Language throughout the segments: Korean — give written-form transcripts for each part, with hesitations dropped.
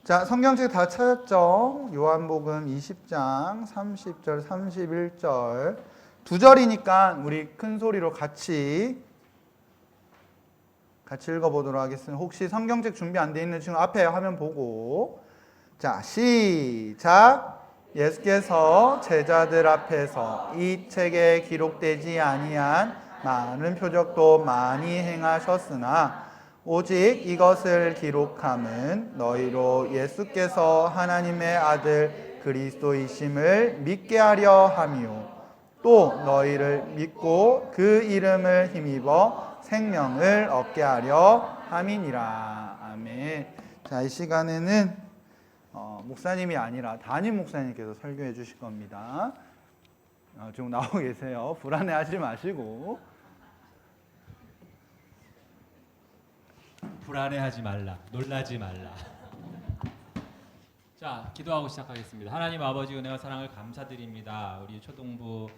자, 성경책 다 찾았죠? 요한복음 20장 30절, 31절. 두 절이니까 우리 큰 소리로 같이 읽어보도록 하겠습니다. 혹시 성경책 준비 안 돼 있는 친구 앞에 화면 보고. 자, 시작. 예수께서 제자들 앞에서 이 책에 기록되지 아니한 많은 표적도 많이 행하셨으나 오직 이것을 기록함은 너희로 예수께서 하나님의 아들 그리스도이심을 믿게 하려 함이요 또 너희를 믿고 그 이름을 힘입어 생명을 얻게 하려 함이니라. 아멘. 자, 이 시간에는 목사님이 아니라 담임 목사님께서 설교해 주실 겁니다. 지금 나오고 계세요. 불안해하지 마시고. 불안해하지 말라, 놀라지 말라. 자, 기도하고 시작하겠습니다. 하나님 아버지 은혜와 사랑을 감사드립니다. 우리 초등부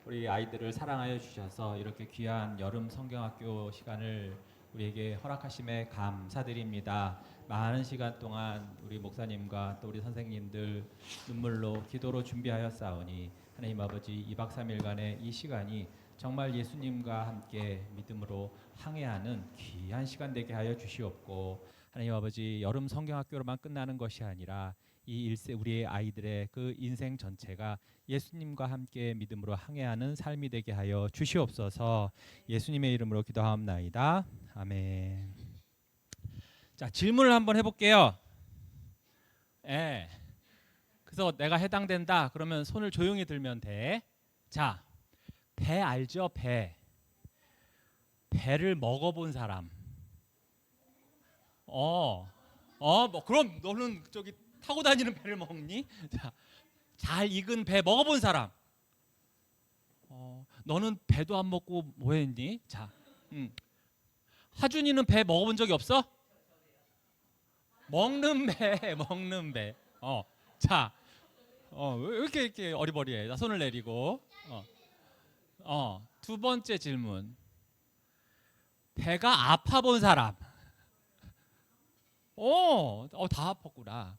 우리 아이들을 사랑하여 주셔서 이렇게 귀한 여름 성경학교 시간을 우리에게 허락하심에 감사드립니다. 많은 시간 동안 우리 목사님과 또 우리 선생님들 눈물로 기도로 준비하였사오니 하나님 아버지 2박 3일간의 이 시간이 정말 예수님과 함께 믿음으로 항해하는 귀한 시간 되게 하여 주시옵고 하나님 아버지 여름 성경학교로만 끝나는 것이 아니라 이 일세 우리의 아이들의 그 인생 전체가 예수님과 함께 믿음으로 항해하는 삶이 되게 하여 주시옵소서. 예수님의 이름으로 기도하옵나이다. 아멘. 자, 질문을 한번 해볼게요. 예. 그래서 내가 해당된다 그러면 손을 조용히 들면 돼. 자, 배 알죠? 배를 먹어본 사람. 뭐 그럼 너는 저기 타고 다니는 배를 먹니? 자, 잘 익은 배 먹어본 사람. 너는 배도 안 먹고 뭐했니? 자, 하준이는 배 먹어본 적이 없어? 먹는 배. 자, 왜 이렇게 어리버리해? 자, 손을 내리고. 두 번째 질문. 배가 아파본 사람. 다 아팠구나.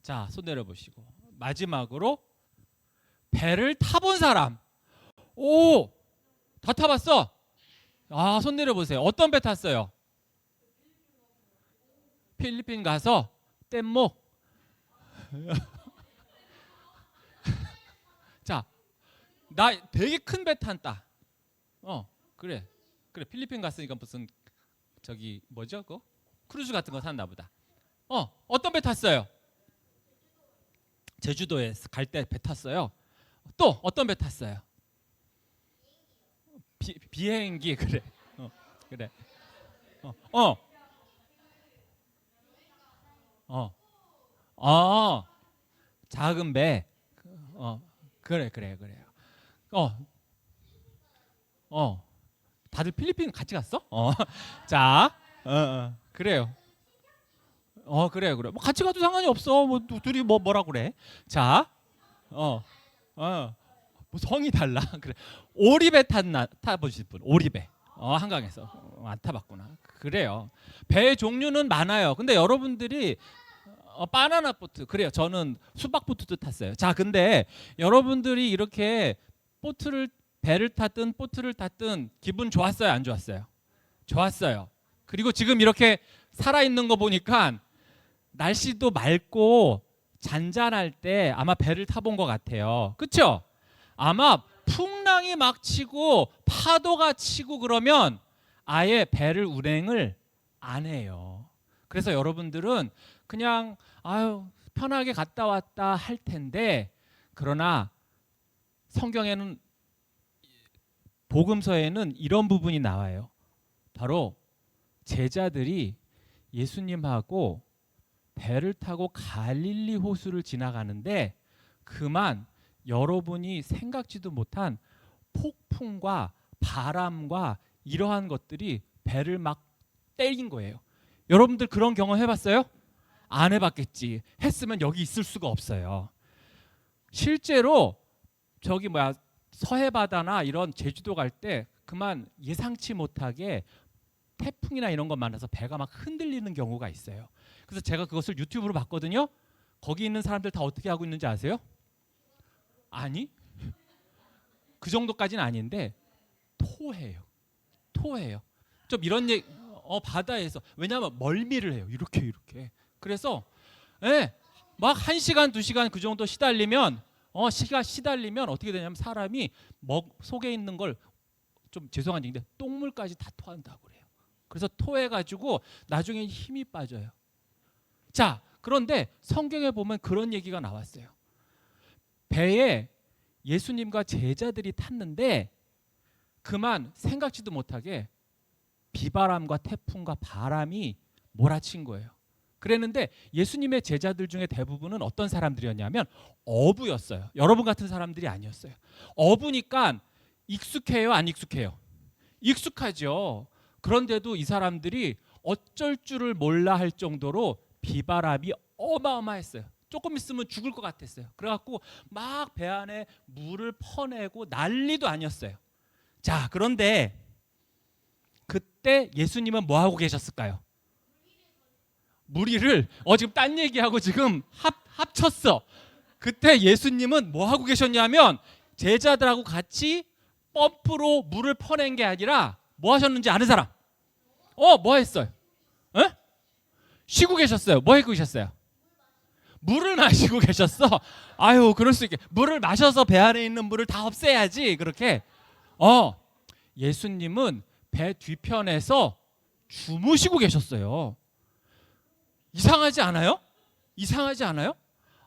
자, 손 내려보시고. 마지막으로 배를 타본 사람. 다 타봤어? 손 내려보세요. 어떤 배 탔어요? 필리핀 가서 뗏목. 자, 나 되게 큰 배 탔다. 그래 필리핀 갔으니까 무슨 저기 뭐죠? 그거? 크루즈 같은 거 탔나 보다. 어떤 배 탔어요? 제주도에 갈 때 배 탔어요. 또 어떤 배 탔어요? 비행기. 그래. 그래. 작은 배. 그래요. 다들 필리핀 같이 갔어? 자, 그래요. 그래요. 뭐 같이 가도 상관이 없어. 뭐 둘이 뭐라 그래? 자, 뭐 성이 달라. 그래. 오리배 타보실 분? 오리배. 한강에서 안 타봤구나. 그래요. 배 종류는 많아요. 근데 여러분들이 바나나 보트. 그래요. 저는 수박 보트도 탔어요. 자, 근데 여러분들이 이렇게 배를 탔든 보트를 탔든 기분 좋았어요? 안 좋았어요? 좋았어요. 그리고 지금 이렇게 살아있는 거 보니까 날씨도 맑고 잔잔할 때 아마 배를 타본 것 같아요. 그렇죠? 아마 풍랑이 막 치고 파도가 치고 그러면 아예 배를 운행을 안 해요. 그래서 여러분들은 그냥 편하게 갔다 왔다 할 텐데, 그러나 성경에는 복음서에는 이런 부분이 나와요. 바로 제자들이 예수님하고 배를 타고 갈릴리 호수를 지나가는데 그만 여러분이 생각지도 못한 폭풍과 바람과 이러한 것들이 배를 막 때린 거예요. 여러분들 그런 경험 해봤어요? 안 해봤겠지. 했으면 여기 있을 수가 없어요. 실제로 서해바다나 이런 제주도 갈 때 그만 예상치 못하게 태풍이나 이런 것 만나서 배가 막 흔들리는 경우가 있어요. 그래서 제가 그것을 유튜브로 봤거든요. 거기 있는 사람들 다 어떻게 하고 있는지 아세요? 아니, 그 정도까지는 아닌데 토해요. 토해요. 좀 이런 얘기 바다에서 왜냐하면 멀미를 해요. 이렇게. 그래서 막 1시간, 2시간 그 정도 시달리면 시달리면 어떻게 되냐면 사람이 속에 있는 걸 좀 죄송한 얘기인데 똥물까지 다 토한다고 그래요. 그래서 토해가지고 나중에 힘이 빠져요. 자, 그런데 성경에 보면 그런 얘기가 나왔어요. 배에 예수님과 제자들이 탔는데 그만 생각지도 못하게 비바람과 태풍과 바람이 몰아친 거예요. 그랬는데 예수님의 제자들 중에 대부분은 어떤 사람들이었냐면 어부였어요. 여러분 같은 사람들이 아니었어요. 어부니까 익숙해요, 안 익숙해요? 익숙하죠. 그런데도 이 사람들이 어쩔 줄을 몰라 할 정도로 비바람이 어마어마했어요. 조금 있으면 죽을 것 같았어요. 그래갖고 막 배 안에 물을 퍼내고 난리도 아니었어요. 자, 그런데 그때 예수님은 뭐 하고 계셨을까요? 무리를 지금 딴 얘기하고 지금 합쳤어. 그때 예수님은 뭐 하고 계셨냐면 제자들하고 같이 펌프로 물을 퍼낸 게 아니라 뭐 하셨는지 아는 사람? 뭐 했어요? 쉬고 계셨어요. 뭐 하고 계셨어요? 물을 마시고 계셨어. 아유, 그럴 수 있게. 물을 마셔서 배 안에 있는 물을 다 없애야지. 그렇게. 예수님은 배 뒤편에서 주무시고 계셨어요. 이상하지 않아요? 이상하지 않아요?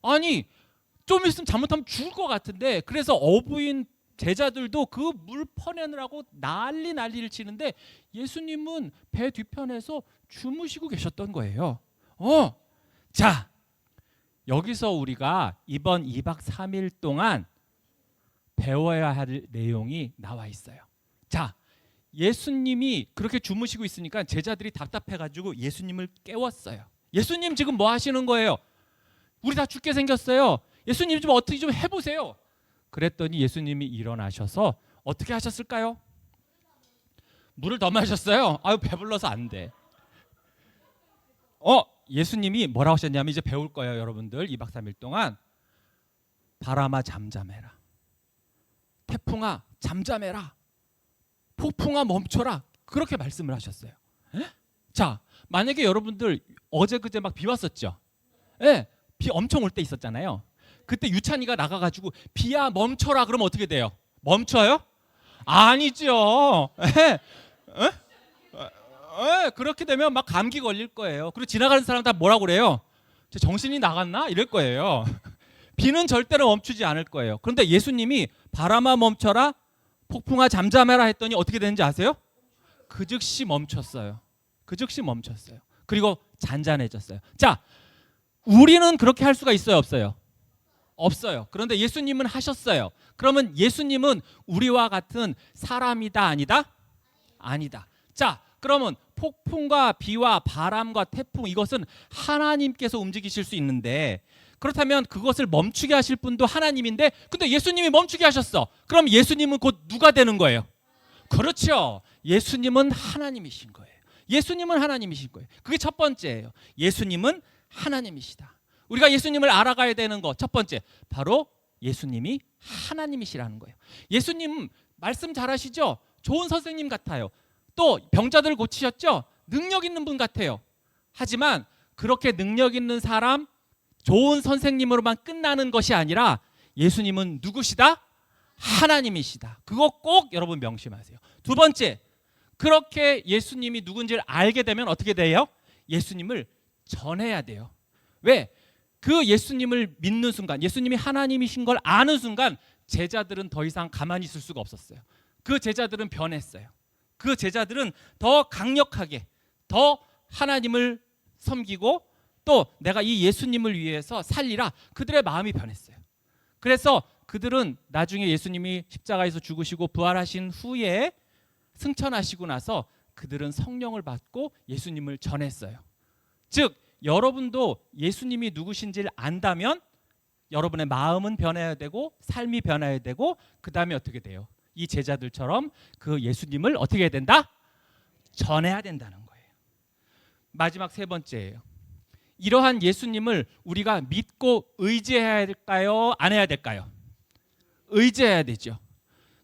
아니, 좀 있으면 잘못하면 죽을 것 같은데 그래서 어부인 제자들도 그 물 퍼내느라고 난리를 치는데 예수님은 배 뒤편에서 주무시고 계셨던 거예요. 자, 여기서 우리가 이번 2박 3일 동안 배워야 할 내용이 나와 있어요. 자, 예수님이 그렇게 주무시고 있으니까 제자들이 답답해가지고 예수님을 깨웠어요. 예수님 지금 뭐 하시는 거예요? 우리 다 죽게 생겼어요. 예수님 좀 어떻게 좀 해보세요. 그랬더니 예수님이 일어나셔서 어떻게 하셨을까요? 물을 더 마셨어요. 아유, 배불러서 안 돼. 예수님이 뭐라고 하셨냐면 이제 배울 거예요, 여러분들. 2박 3일 동안 바람아 잠잠해라. 태풍아 잠잠해라. 폭풍아 멈춰라. 그렇게 말씀을 하셨어요. 자, 만약에 여러분들 어제 그제 막 비 왔었죠? 비 엄청 올 때 있었잖아요. 그때 유찬이가 나가가지고 비야 멈춰라 그러면 어떻게 돼요? 멈춰요? 아니죠. 그렇게 되면 막 감기 걸릴 거예요. 그리고 지나가는 사람 다 뭐라고 그래요? 제 정신이 나갔나? 이럴 거예요. 비는 절대로 멈추지 않을 거예요. 그런데 예수님이 바람아 멈춰라, 폭풍아 잠잠해라 했더니 어떻게 되는지 아세요? 그 즉시 멈췄어요. 그 즉시 멈췄어요. 그리고 잔잔해졌어요. 자, 우리는 그렇게 할 수가 있어요, 없어요? 없어요. 그런데 예수님은 하셨어요. 그러면 예수님은 우리와 같은 사람이다, 아니다? 아니다. 자, 그러면 폭풍과 비와 바람과 태풍 이것은 하나님께서 움직이실 수 있는데 그렇다면 그것을 멈추게 하실 분도 하나님인데 근데 예수님이 멈추게 하셨어. 그럼 예수님은 곧 누가 되는 거예요? 그렇죠. 예수님은 하나님이신 거예요. 예수님은 하나님이신 거예요. 그게 첫 번째예요. 예수님은 하나님이시다. 우리가 예수님을 알아가야 되는 것 첫 번째 바로 예수님이 하나님이시라는 거예요. 예수님 말씀 잘하시죠? 좋은 선생님 같아요. 또 병자들을 고치셨죠? 능력 있는 분 같아요. 하지만 그렇게 능력 있는 사람, 좋은 선생님으로만 끝나는 것이 아니라 예수님은 누구시다? 하나님이시다. 그거 꼭 여러분 명심하세요. 두 번째, 그렇게 예수님이 누군지를 알게 되면 어떻게 돼요? 예수님을 전해야 돼요. 왜? 그 예수님을 믿는 순간, 예수님이 하나님이신 걸 아는 순간 제자들은 더 이상 가만히 있을 수가 없었어요. 그 제자들은 변했어요. 그 제자들은 더 강력하게 더 하나님을 섬기고 또 내가 이 예수님을 위해서 살리라. 그들의 마음이 변했어요. 그래서 그들은 나중에 예수님이 십자가에서 죽으시고 부활하신 후에 승천하시고 나서 그들은 성령을 받고 예수님을 전했어요. 즉 여러분도 예수님이 누구신지를 안다면 여러분의 마음은 변해야 되고 삶이 변해야 되고 그 다음에 어떻게 돼요? 이 제자들처럼 그 예수님을 어떻게 해야 된다? 전해야 된다는 거예요. 마지막 세 번째예요. 이러한 예수님을 우리가 믿고 의지해야 될까요? 안 해야 될까요? 의지해야 되죠.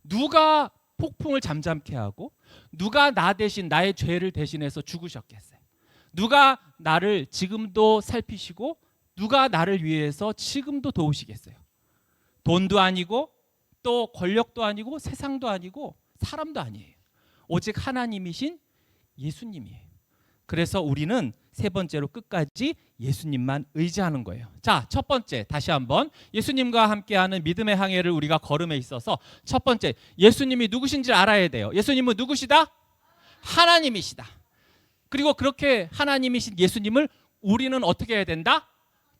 누가 폭풍을 잠잠케 하고 누가 나 대신 나의 죄를 대신해서 죽으셨겠어요? 누가 나를 지금도 살피시고 누가 나를 위해서 지금도 도우시겠어요? 돈도 아니고 또 권력도 아니고 세상도 아니고 사람도 아니에요. 오직 하나님이신 예수님이에요. 그래서 우리는 세 번째로 끝까지 예수님만 의지하는 거예요. 자, 첫 번째 다시 한번 예수님과 함께하는 믿음의 항해를 우리가 걸음에 있어서 첫 번째, 예수님이 누구신지 알아야 돼요. 예수님은 누구시다? 하나님이시다. 그리고 그렇게 하나님이신 예수님을 우리는 어떻게 해야 된다?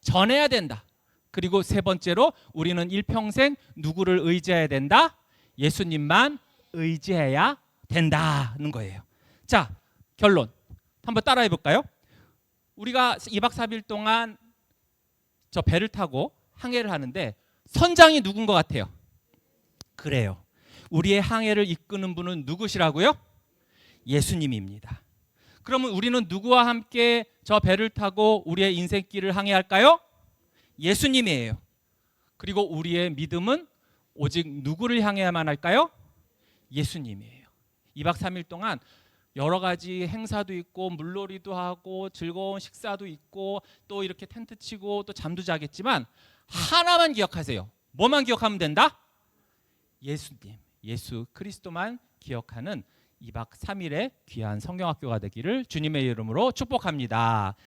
전해야 된다. 그리고 세 번째로 우리는 일평생 누구를 의지해야 된다? 예수님만 의지해야 된다는 거예요. 자, 결론 한번 따라해 볼까요? 우리가 2박 3일 동안 저 배를 타고 항해를 하는데 선장이 누군 것 같아요? 그래요. 우리의 항해를 이끄는 분은 누구시라고요? 예수님입니다. 그러면 우리는 누구와 함께 저 배를 타고 우리의 인생길을 항해할까요? 예수님이에요. 그리고 우리의 믿음은 오직 누구를 향해야만 할까요? 예수님이에요. 2박 3일 동안 여러 가지 행사도 있고 물놀이도 하고 즐거운 식사도 있고 또 이렇게 텐트 치고 또 잠도 자겠지만 하나만 기억하세요. 뭐만 기억하면 된다? 예수님, 예수 그리스도만 기억하는 2박 3일의 귀한 성경학교가 되기를 주님의 이름으로 축복합니다.